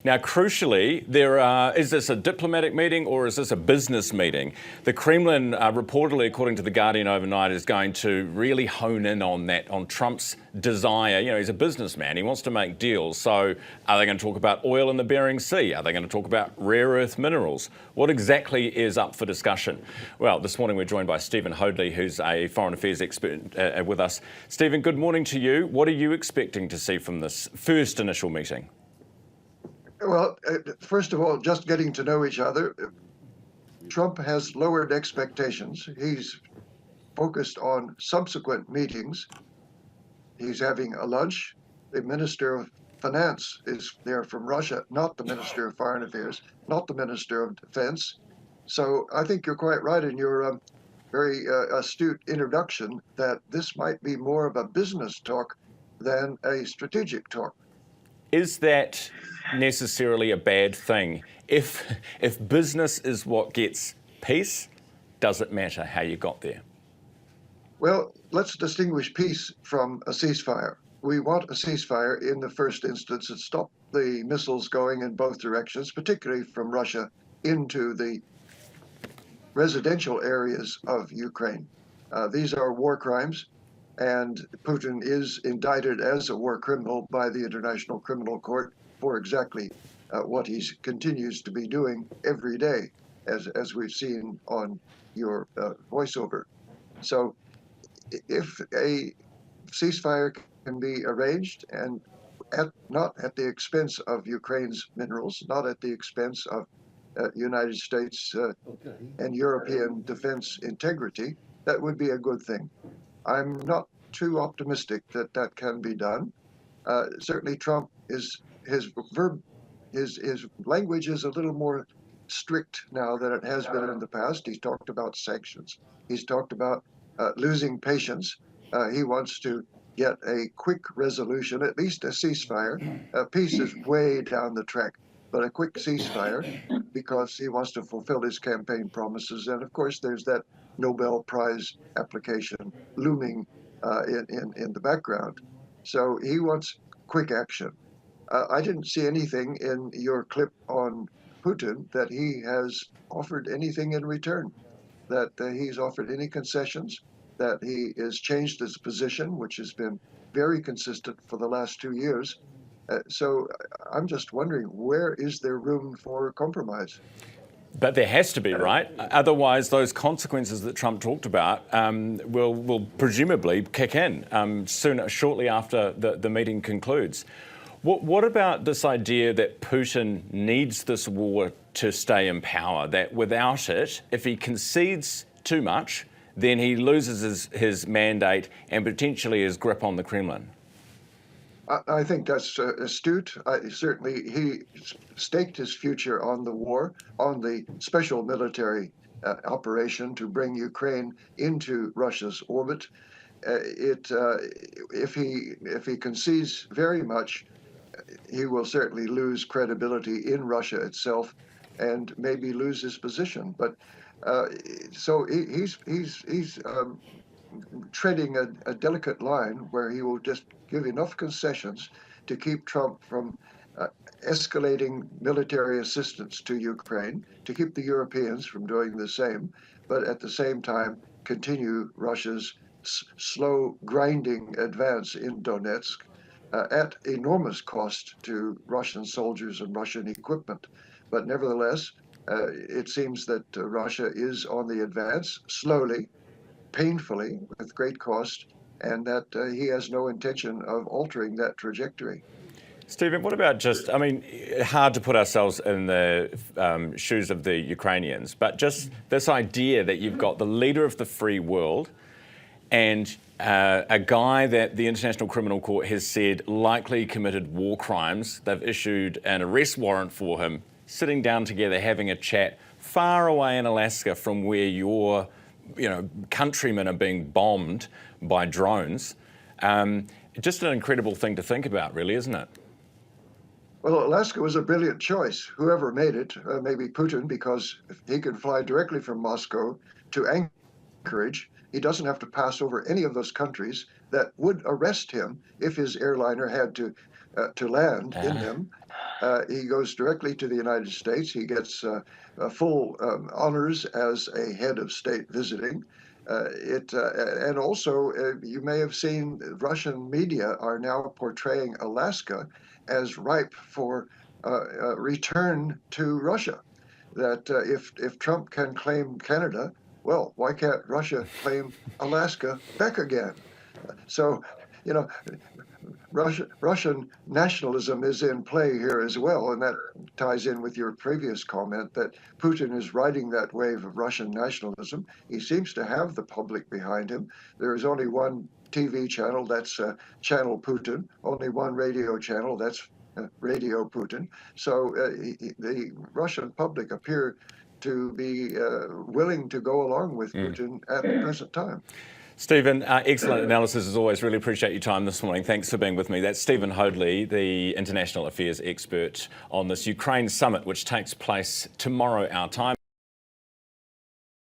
Now, crucially, is this a diplomatic meeting or is this a business meeting? The Kremlin, reportedly, according to The Guardian overnight, is going to really hone in on that, on Trump's desire. You know, he's a businessman. He wants to make deals. So are they going to talk about oil in the Bering Sea? Are they going to talk about rare earth minerals? What exactly is up for discussion? Well, this morning we're joined by Stephen Hoadley, who's a foreign affairs expert with us. Stephen, good morning to you. What are you expecting to see from this first initial meeting? Well, first of all, just getting to know each other. Trump has lowered expectations. He's focused on subsequent meetings. He's having a lunch. The Minister of Finance is there from Russia, not the Minister of Foreign Affairs, not the Minister of Defense. So I think you're quite right in your very astute introduction that this might be more of a business talk than a strategic talk. Is that necessarily a bad thing? If business is what gets peace, does it matter how you got there? Well, let's distinguish peace from a ceasefire. We want a ceasefire in the first instance and stop the missiles going in both directions, particularly from Russia into the residential areas of Ukraine. These are war crimes, and Putin is indicted as a war criminal by the International Criminal Court for exactly what he continues to be doing every day, as we've seen on your voiceover. So if a ceasefire can be arranged, and not at the expense of Ukraine's minerals, not at the expense of United States and European defense integrity, that would be a good thing. I'm not too optimistic that that can be done. Certainly, Trump his language is a little more strict now than it has been in the past. He's talked about sanctions. He's talked about losing patience. He wants to get a quick resolution, at least a ceasefire. Peace is way down the track, but a quick ceasefire because he wants to fulfill his campaign promises. And of course, there's that Nobel Prize application looming in the background. So he wants quick action. I didn't see anything in your clip on Putin that he has offered anything in return, that he's offered any concessions, that he has changed his position, which has been very consistent for the last 2 years. So I'm just wondering, where is there room for compromise? But there has to be, right? Otherwise, those consequences that Trump talked about will presumably kick in shortly after the meeting concludes. What about this idea that Putin needs this war to stay in power, that without it, if he concedes too much, then he loses his mandate and potentially his grip on the Kremlin? I think that's astute. Certainly, he staked his future on the war, on the special military operation to bring Ukraine into Russia's orbit. If he concedes very much, he will certainly lose credibility in Russia itself, and maybe lose his position. But so he's treading a delicate line where he will just give enough concessions to keep Trump from escalating military assistance to Ukraine, to keep the Europeans from doing the same, but at the same time continue Russia's slow grinding advance in Donetsk at enormous cost to Russian soldiers and Russian equipment. But nevertheless, it seems that Russia is on the advance, slowly, painfully, with great cost, and that he has no intention of altering that trajectory. Stephen, what about hard to put ourselves in the shoes of the Ukrainians, but just this idea that you've got the leader of the free world and a guy that the International Criminal Court has said likely committed war crimes. They've issued an arrest warrant for him, sitting down together, having a chat far away in Alaska from where your countrymen are being bombed by drones. Just an incredible thing to think about, really, isn't it? Well, Alaska was a brilliant choice. Whoever made it, maybe Putin, because he can fly directly from Moscow to Anchorage. He doesn't have to pass over any of those countries that would arrest him if his airliner had to land in them. He goes directly to the United States. He gets full honors as a head of state visiting. And also, you may have seen Russian media are now portraying Alaska as ripe for return to Russia. That if Trump can claim Canada, well, why can't Russia claim Alaska back again? So, you know, Russian nationalism is in play here as well, and that ties in with your previous comment that Putin is riding that wave of Russian nationalism. He seems to have the public behind him. There is only one TV channel, that's Channel Putin, only one radio channel, that's Radio Putin. So the Russian public appear to be willing to go along with Putin at the present time. Stephen, excellent analysis as always. Really appreciate your time this morning. Thanks for being with me. That's Stephen Hoadley, the international affairs expert on this Ukraine summit, which takes place tomorrow our time.